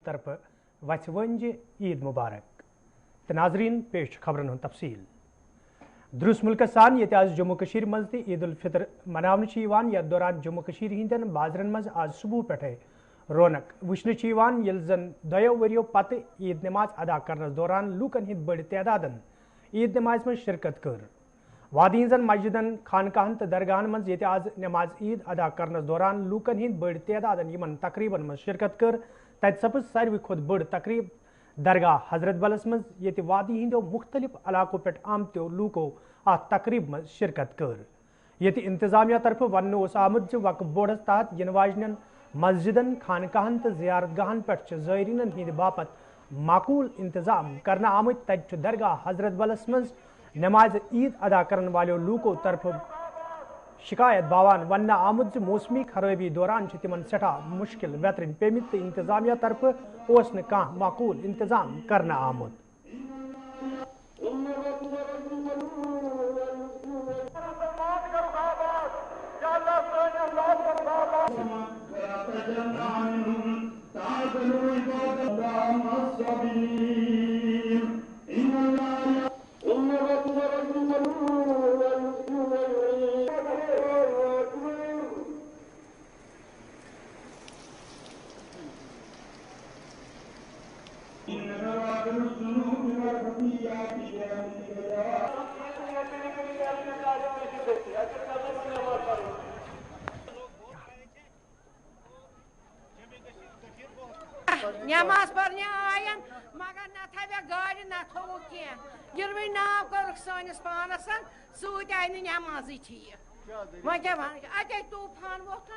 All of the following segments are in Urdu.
طرف وچ ونج عید مبارک تو ناظرین پیش خبرن ہن تفصیل درس ملک سان یہ آج جموں کشیر مز تہ عید الفطر مناونہ یتھ دوران جموں کشیر ہندین بازرن مز آج صبح پٹھے رونق وچھنہ یل زن دو وریو پتہ عید نماز ادا کرنس دوران لوکن ہند بڑ تعدادن عید نماز من شرکت کر وادی ہزن مسجدن خانقاہن تو درگاہن مز یہ آج نماز عید ادا کرنس دوران لوکن ہند بڑ تعدادن یمن تقریبن مز شرکت کر تت سپز ساروی کھت بڑ تقریب درگاہ حضرت بلس مز یہ وادی ہندو مختلف علاقوں پہ آمتو لوکو ات تقریب مز شرکت کر یہ انتظامیہ طرف ون آمد وقف بورڈس تحت ین واجن مسجدن خانقاہن تو زیارت گاہن پہ زائرین ہند باپت معقول انتظام کرنا آمت تت درگاہ حضرت بلس مز نماز عید ادا کرن والو لوکو طرف شکایت باوان ون آمد موسمی خرابی دوران تمن سٹھا مشکل ویترن پیمت تو انتظامیہ طرف اس کھانا معقول انتظام کرنا آمد نماز پرنے آین مگر نہ تھویا گاڑی نہ تھو کی گروی ناو کورک سانس پانس ست آئی نماز ٹھیک وہ کیا اتے طوفان ووت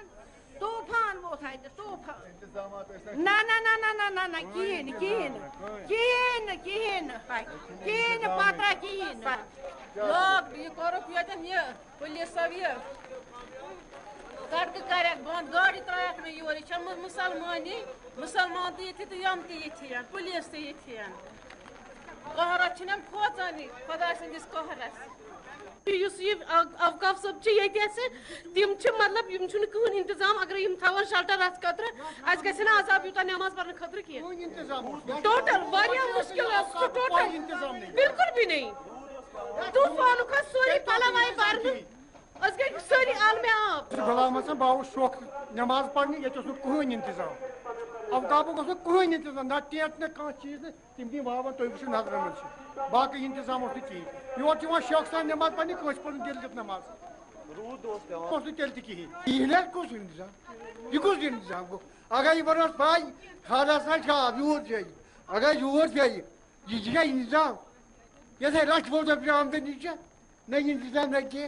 اتہ طوفان نہ کہین پتہ کہین لوگ یہ کورک یہ پولیسو یہ سڑک کرک بند گاڑی ترایک میں یور یہ مسلمانی مسلمان تہ یہ تو یم تہ پولیس تہ یہ قہرت چھم کھوژانی خدا سندس قہرس یہ اوقاف صب تم مطلب کہین انتظام اگر تھوان شلٹر ات خطر اس گھن عذاب یوتہ نماز پڑھنے خطر کی ٹوٹل مشکل ٹوٹل بالکل بھی نہیں طوفان کھت سوری پلو آئی برن اس گئی ساری عالم آب غلام حسن باو شوق نماز پڑھنے یہ کہین انتظام اوقافک کہین انتظام نہ ٹیٹ نہ کھانا چیز تم دن واون تھی وچو نظر من باقی انتظام چیز یور شوق سان نماز پڑھنے کھس پڑھ دل دت نماز تیل تہ کہین کس انتظام یہ کس انتظام گو اگر یہ برس پائی خاص آب یور جائے اگر یور جائے یہ انتظام یہ رش بوٹ آمدنی نہ انتظام نہ کی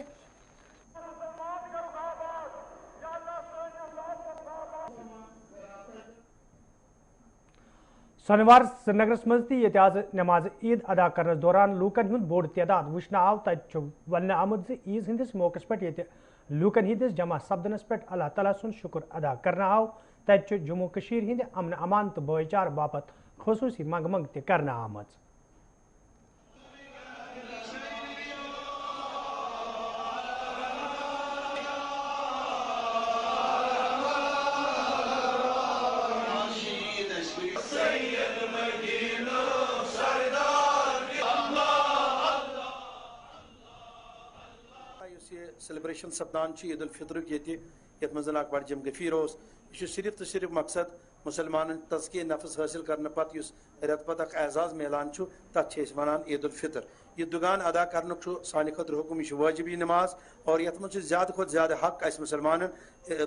سنوار سری نگرس مز تہ آج نماز عید ادا کرنس دوران لوکن ہند بوڑ تعداد وچھنہ آو تت ون آمد عیز ہندس موقع پہ یہ لوکن ہندس جمع سپدنس پہ اللہ تعالیٰ سن شکر ادا کرنا آو تت جموں کشیر ہند امن امان تو بھائی چار باپت خصوصی منگ منگ تہ کرنا آمد سیلبریشن سپدان عید الفطر یت مزن اخ بڑ جم گفیر یہ صرف تو صرف مقصد مسلمان تزکیہ نفس حاصل کرنے پتہ اس رت پتہ اخ اعزاز میلان تک ونان عید الفطر یہ دگان ادا کرنے سانہ خطر حکم یہ واجبی نماز اور یت من زیادہ کھت زیادہ حق اس مسلمان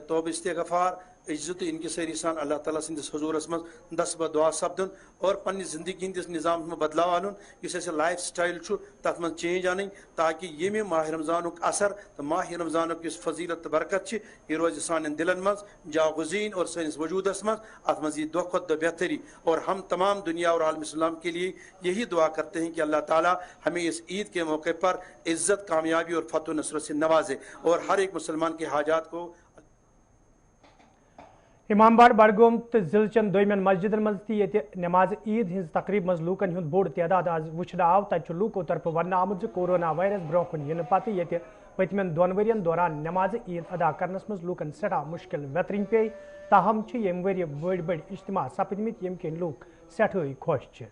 توبہ استغفار عزت انکساری سان اللہ تعالیٰ سندس حضورس من دس بہ دعا سپدن اور پنہ زندگی ہندس نظام میں بدلاو ان اس لائف سٹائل تر من چینج ان تاکہ یہ ماہ رمضان اثر تو ماہ رمضان اس فضیلت تو برکت یہ روز سان دلن مز جاگزین اور سنس وجودس مز ات مز یہ دہ کھت دہ بہتری اور ہم تمام دنیا اور عالم اسلام کے لیے یہی دعا کرتے ہیں کہ اللہ تعالیٰ ہمیں اس عید کے موقع پر عزت کامیابی اور فتح و نصرت سے نوازے اور ہر ایک مسلمان کے حاجات کو امام باڑ بڈگوم تو ضلع چن دومین مسجدن مز تہ نماز عید ہز تقریب مز لوکن ہند بوڑ تعداد آج وچھنہ آو تت لوکو طرف ون آمد کورونا وائرس برو کن ین پتہ یہ پتمن دون ورین دوران نماز عید ادا کرنس مز لوکن سٹھا مشکل وترن پے تاہم یم ور بڑ بڑ اجتماع سپدمت یم کن لوک سٹھائی خوش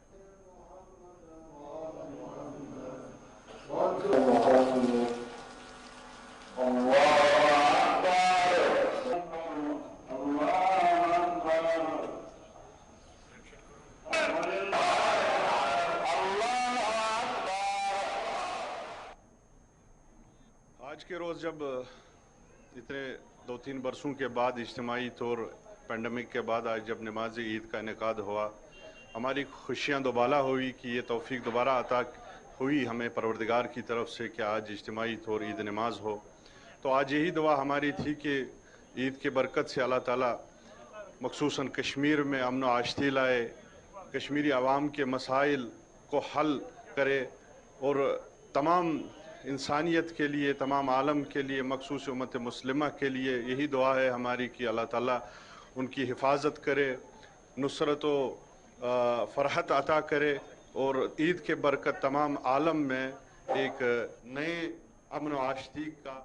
آج کے روز جب اتنے 2-3 برسوں کے بعد اجتماعی طور پینڈیمک کے بعد آج جب نماز عید کا انعقاد ہوا، ہماری خوشیاں دوبالا ہوئی کہ یہ توفیق دوبارہ عطا ہوئی ہمیں پروردگار کی طرف سے کہ آج اجتماعی طور عید نماز ہو۔ تو آج یہی دعا ہماری تھی کہ عید کے برکت سے اللہ تعالیٰ مخصوصاً کشمیر میں امن و آشتی لائے، کشمیری عوام کے مسائل کو حل کرے اور تمام انسانیت کے لیے، تمام عالم کے لیے، مخصوص امت مسلمہ کے لیے یہی دعا ہے ہماری کہ اللہ تعالیٰ ان کی حفاظت کرے، نصرت و فرحت عطا کرے اور عید کے برکت تمام عالم میں ایک نئے امن و آشتی کا۔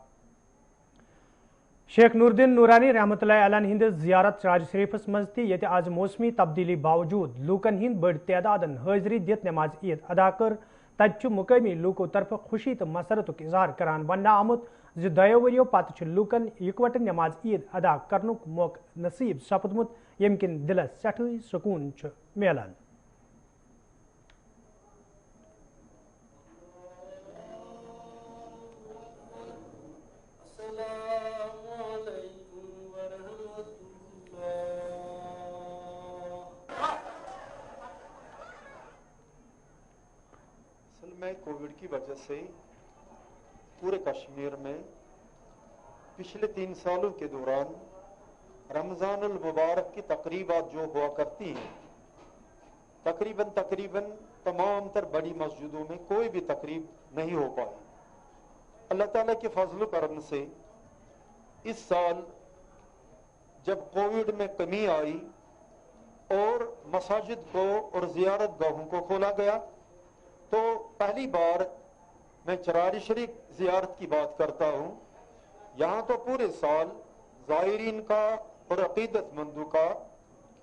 شیخ نور الدین نورانی رحمۃ اللہ علیہ ہند زیارت راج شریفس مز تہ آز موسمی تبدیلی باوجود لوکن ہند بڑ تعداد حاضری دت نماز عید ادا کر تت مقامی لوکو طرف خوشی تو مسرت اظہار کران ون آمت دو وریو پتہ لوکن اکوٹ نماز عید ادا کرنک موقع نصیب سپدمت یم کن دلس سٹھائی سکون ملان۔ میں کووڈ کی وجہ سے پورے کشمیر میں پچھلے 3 سالوں کے دوران رمضان المبارک کی تقریبات جو ہوا کرتی ہیں تقریباً تمام تر بڑی مسجدوں میں کوئی بھی تقریب نہیں ہو پائی۔ اللہ تعالیٰ کے فضل و کرم سے اس سال جب کووڈ میں کمی آئی اور مساجد کو اور زیارت گاہوں کو کھولا گیا تو پہلی بار میں چراری شریف زیارت کی بات کرتا ہوں۔ یہاں تو پورے سال زائرین کا اور عقیدت مندوں کا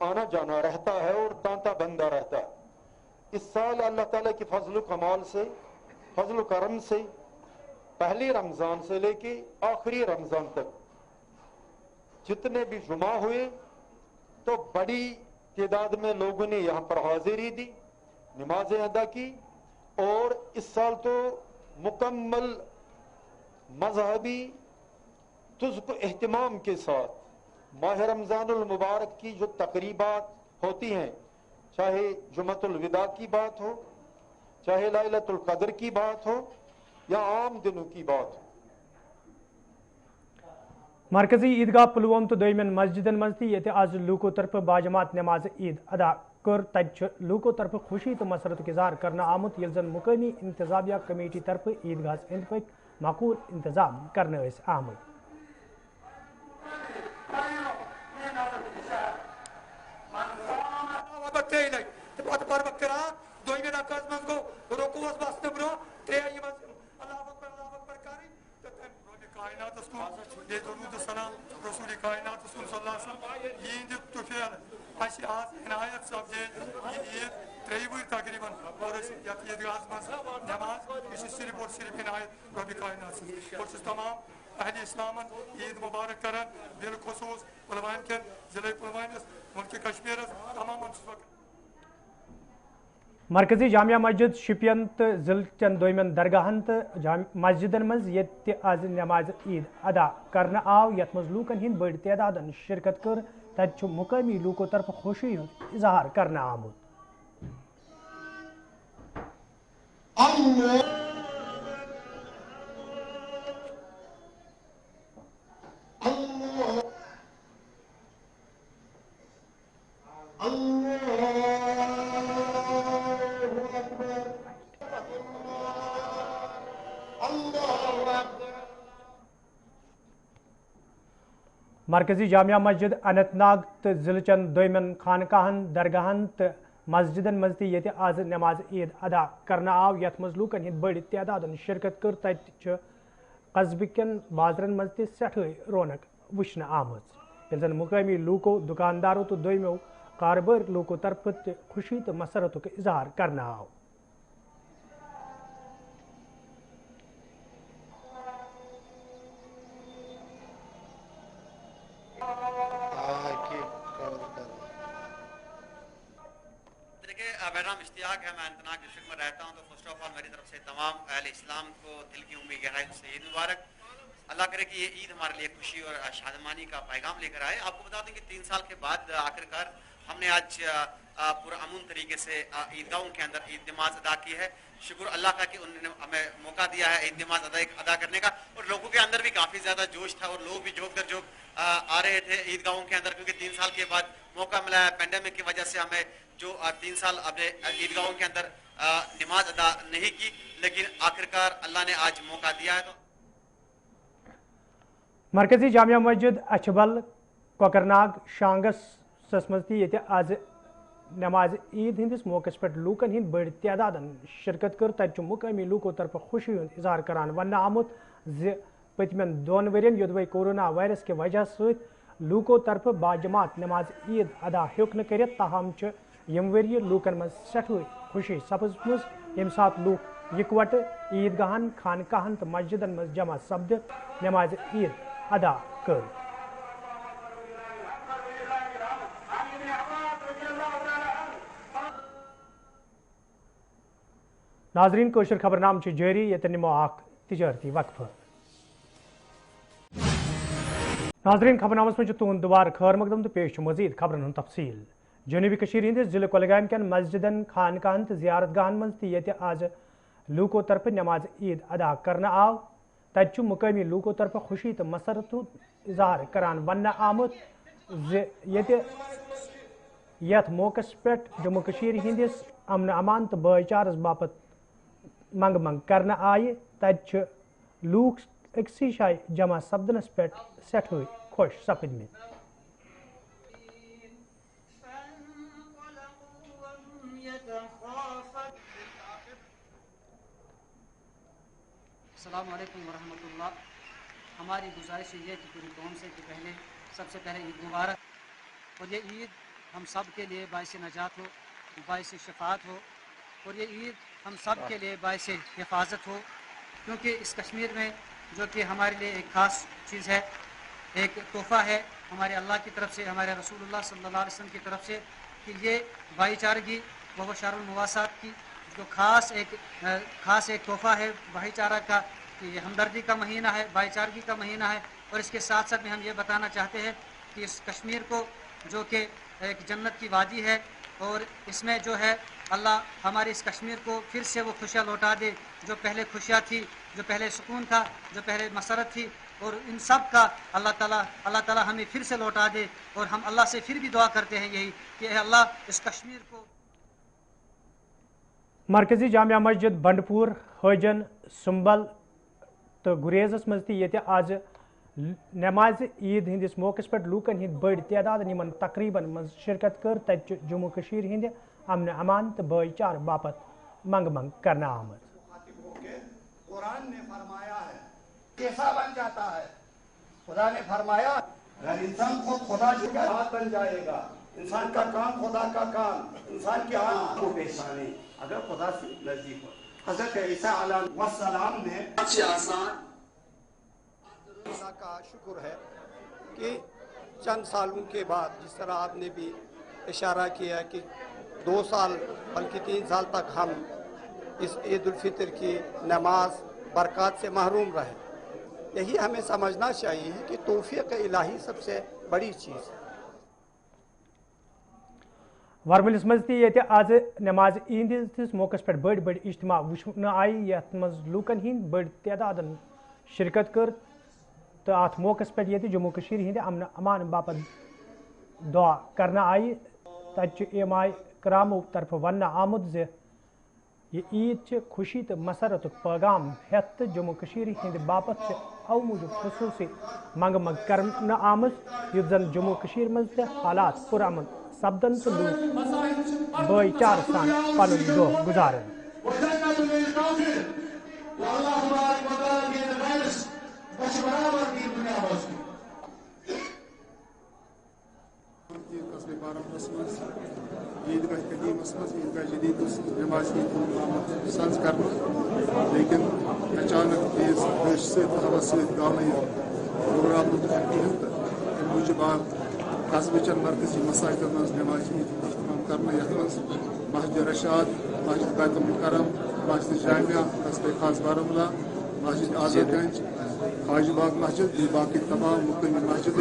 آنا جانا رہتا ہے اور تانتا بندہ رہتا ہے۔ اس سال اللہ تعالیٰ کی فضل و کمال سے، فضل و کرم سے، پہلی رمضان سے لے کے آخری رمضان تک جتنے بھی جمعہ ہوئے تو بڑی تعداد میں لوگوں نے یہاں پر حاضری دی، نمازیں ادا کی، اور اس سال تو مکمل مذہبی تزک اہتمام کے ساتھ ماہ رمضان المبارک کی جو تقریبات ہوتی ہیں، چاہے جمعۃ الوداع کی بات ہو، چاہے لیلۃ القدر کی بات ہو یا عام دنوں کی بات ہو۔ مرکزی عیدگاہ پلووم تو دویمن مسجدن مز تہ آز لوکو طرف باجماعت نماز عید ادا کر تت لوکو طرف خوشی تو مسرت اظہار کرنا آمت یل زن مقامی انتظامیہ کمیٹی طرف عیدگاہس اند پک معقول انتظام کرنے آمت۔ یہ درود و سلام رسول کائنات صلی اللہ علیہ وسلم یہ توفیل اسی آج عنایت صاحب یہ عید تریوی تقریباً اور یت عیدگاہ مز نماز یہ صرف اور صرف عنایت رب کائنات اور تمام اہل اسلام عید مبارک کران بالخصوص پلوام کن ضلع پلوامس ملک کشمیر تمام مرکزی جامعہ مسجد شپین تو ضلع چن دویمن درگاہن تو مسجدن مز یت آز نماز عید ادا کرنا آو یت مز لوکن ہند بڑ تعداد شرکت کر تت مقامی لوکو طرف خوشی اظہار کرنا آمت۔ مرکزی جامعہ مسجد اننت ناگ تو ضلع چن دویمن خانقاہن درگاہن تو مسجدن مز تہ آز نماز عید ادا کرنا آو یت مز لوکن ہند بڑ تعداد شرکت کر تت قصبہ کن بازرن مز تہ سٹھے رونق وچھنہ آمٕژ ییٚلہِ زن مقٲمی لوٗکو دُکاندارو تہٕ دوٚیمٮ۪و کاربٲرۍ لوٗکو طرفہٕ تہِ خوشی تہٕ مسرتُک اظہار کرنہٕ آو میرا نام اشتیاق ہے، میں انتناگ ڈسٹرکٹ میں رہتا ہوں. تو فرسٹ آف آل میری طرف سے تمام اہل اسلام کو دل کی عمری گہرائی سے عید مبارک. اللہ کرے کہ یہ عید ہمارے لیے خوشی اور شادمانی کا پیغام لے کر آئے. آپ کو بتا دیں کہ 3 سال کے بعد آخرکار ہم نے آج پرامن طریقے سے عیدگاہوں کے اندر عید نماز ادا کی ہے. شکر اللہ کا کہ انہوں نے ہمیں موقع دیا ہے عید نماز ادا کرنے کا. اور لوگوں کے اندر بھی کافی زیادہ جوش تھا اور لوگ بھی جھوک در جھوک آ رہے تھے عیدگاہوں کے اندر، کیونکہ 3 سال کے بعد موقع ملا ہے. پینڈیمک کی وجہ سے ہمیں جو 3 سال اپنے عیدگاہوں کے اندر نماز ادا نہیں کی، لیکن آخرکار اللہ نے آج موقع دیا ہے. تو مرکزی جامعہ مسجد اچھبل کوکرناگ شانگس مز تہ آز نماز عید ہندس موقع پہ لوکن ہند بڑ تعداد شرکت کر تت مقامی لوکو طرف خوشی ہند اظہار کران ون آمت زِ پتمن 2 ورین یودوے کورونا وائرس کے وجہ ست لوکو طرف باجماعت نماز عید ادا ہیوک نہ کرت، تاہم یم وری لوکن مز سٹھے خوشی سپزمز یم سات لوک یکوٹ عیدگاہن خانقاہن تو مسجدن مز جمع سپدت نماز عید ادا کر. ناظرین کوشر خبر نام جاری یتن نمو اخ تجارتی وقفہ. ناظرین خبر نامس میں تہد دوبارہ خیر مقدم تو پیش مزید خبرن ہند تفصیل. جنوبی کشیر ہندس ضلع کولگام کن مسجدن خانقاہن تو زیارت گاہن مز تہ آز لوکو طرف نماز عید ادا کرنا آو. تت مقامی لوکو طرف خوشی تو مسرت اظہار کران ون آمت یت موقع پہ جموں کشیر ہندس امن امان تو بھائی چارس باپت منگ منگ کرنا آئے. تت لوک اکسی جائے جمع سپدنس پہ سٹھے خوش سپدمت. السلام علیکم ورحمۃ اللہ. ہماری گزارش یہ کہ پوری قوم سے کہ سب سے پہلے عید مبارک. اور یہ عید ہم سب کے لیے باعث نجات ہو، باعث شفاعت ہو، اور یہ عید ہم سب کے لیے باعث حفاظت ہو. کیونکہ اس کشمیر میں جو کہ ہمارے لیے ایک خاص چیز ہے، ایک تحفہ ہے ہمارے اللہ کی طرف سے، ہمارے رسول اللہ صلی اللہ علیہ وسلم کی طرف سے، کہ یہ بھائی چارگی و شہر المواسات کی جو خاص ایک تحفہ ہے بھائی چارہ کا. کہ یہ ہمدردی کا مہینہ ہے، بھائی چارگی کا مہینہ ہے. اور اس کے ساتھ ساتھ میں ہم یہ بتانا چاہتے ہیں کہ اس کشمیر کو جو کہ ایک جنت کی وادی ہے، اور اس میں جو ہے اللہ ہمارے اس کشمیر کو پھر سے وہ خوشیاں لوٹا دے جو پہلے خوشیاں تھی، جو پہلے سکون تھا، جو پہلے مسرت تھی. اور ان سب کا اللہ تعالیٰ ہمیں پھر سے لوٹا دے. اور ہم اللہ سے پھر بھی دعا کرتے ہیں یہی کہ اے اللہ اس کشمیر کو. مرکزی جامعہ مسجد بنڈپور حاجن سنبل تو گریزس مز تہ آز نماز عید ہندس موقع پہ لوکن ہند بڑ تعداد یمن تقریباً مز شرکت کر تت جموں کشیر ہند امن امان تو بھائی چار باپت منگ منگ کرنا آمد. قرآن نے فرمایا ہے کیسا بن جاتا ہے. خدا نے فرمایا اگر انسان خود خدا کا ہاتھ بن جائے گا، انسان کا کام خدا کا کام، انسان کی آنکھ کو پہچانے اگر خدا سے نزدیک ہو. حضرت عیسیٰ علیہ السلام نے سب سے آسان اللہ کا شکر ہے کہ چند سالوں کے بعد، جس طرح آپ نے بھی اشارہ کیا کہ 2 سال بلکہ 3 سال تک ہم اس عید الفطر کی نماز برکات سے محروم رہے. یہی ہمیں سمجھنا چاہیے کہ توفیق الہی سب سے بڑی چیز ہے. ورملس مز تہ آز نماز عید ہندس موقع پہ بڑ اجتماع وچھن آئی یت مز لوکن ہند بڑ تعداد شرکت کر تو ات موقع پہ جموں کشیر ہند امن امان باپت دعا کرنا آئی. تت علماء کرامو طرف ون آمد یہ عید خوشی تو مسرت پیغام ہتھ جموں کشیر ہند باپت او موجود خصوصی منگ منگ کرنا آمت یت زن جموں کشیر مز تہ حالات پرامن سپدن تو لوگ بھائی چار سان پن دہ گزارن. برابر دین دنیا بوزنی قصبے بارہمولہس مز عیدگاہ قدیمس مز عیدگاہ جدید نماز عید سز کر لیکن اچانک تیز بارش ست ہوا ست گاؤں پروگرام منتخب کہین تو امہ موجود آو قصبے چن مرکزی مساجدن مز نماز عید اہتمام کرنے یتھ مز مسجد رشاد مسجد بیت المکرم مسجد جامعہ قصبے خاص بارہمولہ مسجد آزاد گنج خواجہ باغ مسجد باقی تمام مقامی مسجد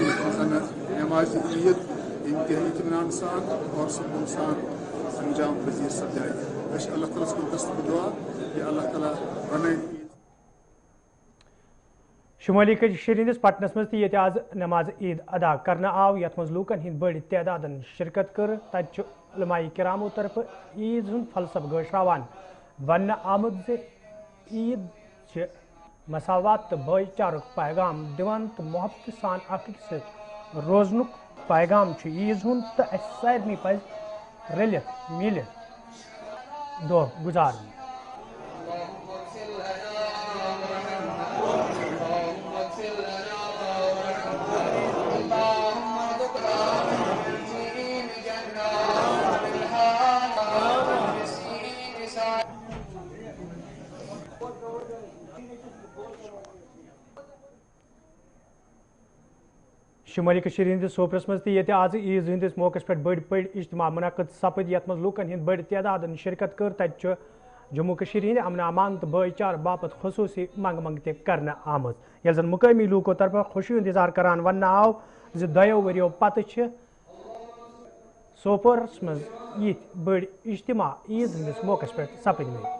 نماز عید انتہائی اطمینان سان اور سکون سان انجام پذیر سپدائے اللہ تعالیٰ کو دست دعا کہ اللہ تعالیٰ بنائے شمالی کشیر ہندس پٹنس مز تہ آز نماز عید ادا کرنا آو یت مز لوکن ہند بڑ تعداد شرکت کر تت علماء کرامو طرف عید ہند فلسفہ گشراوان ون آمد ز عید مساوات تو بھائی چارک پیغام دان تو محبت سان اخ ست روزنک پیغام عیز ہند تو سارے پز رلت ملت دہ گزارن شمالی کشیر ہندس سوپرس مز تہ آز عیز ہندس موقع پہ بڑ بڑ اجتماع منعقد سپد یت مز لوکن ہند بڑ تعداد شرکت کر تت جموں کشیر ہند امن امان تو بھائی چار باپت خصوصی منگ منگ تہ کرنا آمت یل زن مقامی لوکو طرف خوشی ہند اظہار کران ون آو ز دو وریو پتہ سوپرس مز یت بڑ اجتماع عیز ہندس موقع پہ سپد میں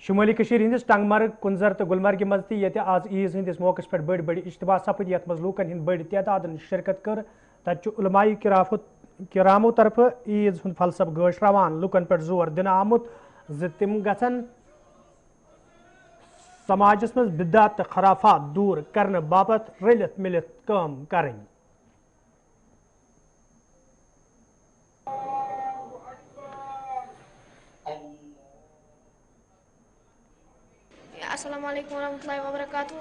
شمالی کشیر ہندس ٹنگ مرگ کنزر تو گلمرگ مز تہ آز عیز ہندس موقع پہ بڑ بڑ اجتماع سپد یت مز لوکن ہند بڑ تعداد شرکت کر تت علماء کرامو طرف عیز ہند فلسفہ گشراوان لوکن پہ زور دن آمت ز تم گھن سماجس مز بدعت تو خرافات دور کرنے باپت رلت ملت کام کریں السلام علیکم ورحمۃ اللہ وبرکاتہ.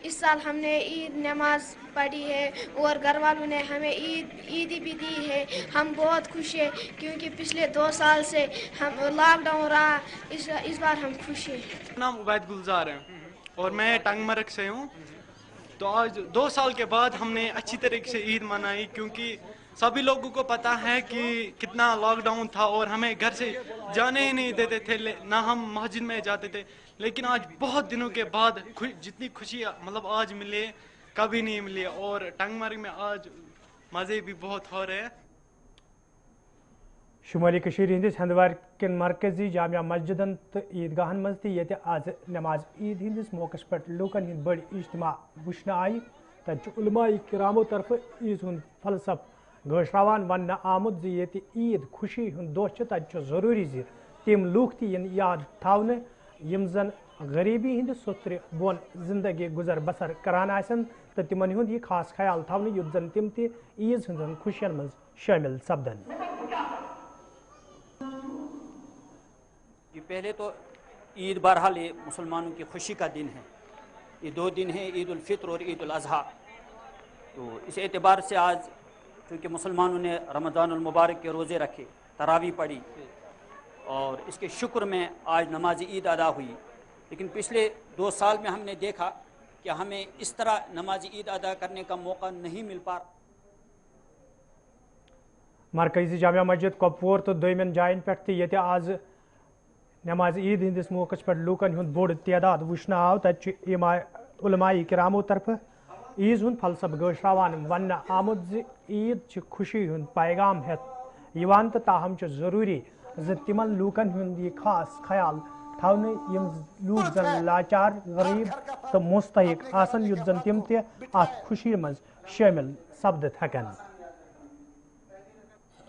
اس سال ہم نے عید نماز پڑھی ہے اور گھر والوں نے ہمیں عیدی بھی دی ہے. ہم بہت خوش ہیں کیونکہ پچھلے 2 سال سے ہم لاک ڈاؤن رہا. اس بار ہم خوش ہیں. نام عبید گلزار ہے اور میں ٹنگ مرگ سے ہوں. تو آج 2 سال کے بعد ہم نے اچھی طریقے سے عید منائی کیونکہ سبھی لوگوں کو پتہ ہے کہ کتنا لاک ڈاؤن تھا اور ہمیں گھر سے جانے ہی نہیں دیتے تھے, نہ ہم مسجد میں جاتے تھے. لیکن آج بہت دنوں کے بعد جتنی خوشی مطلب آج ملی کبھی نہیں ملی اور ٹنگ مرگ میں آج مزے بھی بہت ہو رہے ہیں. شمالی کشیر ہندس ہندوار کن مرکزی جامعہ مسجدن تو عیدگاہن مز تہ آز نماز عید ہندس موقع پہ لوکن ہند بڑ اجتماع وچھنے آئی. تت علماء کرامو طرف عیز ہند فلسفہ گشراوان ون آمت ز عید خوشی ہند دہ تت ضروری ز تم لوک تہ یاد تھونے یم زن غریبی ہند ستر بون زندگی گزر بسر کران آسن تو تمن ہند یہ خاص خیال تھونے یت زن تم تہ عیز ہندن خوشین مز شامل سپدن. پہلے تو عید بہرحال یہ مسلمانوں کی خوشی کا دن ہے. یہ 2 دن ہیں, عید الفطر اور عید الاضحیٰ. تو اس اعتبار سے آج چونکہ مسلمانوں نے رمضان المبارک کے روزے رکھے, تراویح پڑھی اور اس کے شکر میں آج نماز عید ادا ہوئی. لیکن پچھلے 2 سال میں ہم نے دیکھا کہ ہمیں اس طرح نماز عید ادا کرنے کا موقع نہیں مل پا. مرکزی جامعہ مسجد کپور تو دومین جائن پہ تہ آز نماز عید ہندس موقع پہ لوکن ہند بوڑ تعداد وچھنے آو. تت علماء کرامو طرف عیز ہند فلسفہ گشراوان ون آمت ز عید خوشی ہند پیغام ہتھ یوان تو تاہم ضروری ز تمن لوکن ہند یہ خاص خیال تھونے یم لوک زن لاچار غریب تو مستحق آسن یت زن تم تہ ات خوشی مز شامل سپدت ہکن.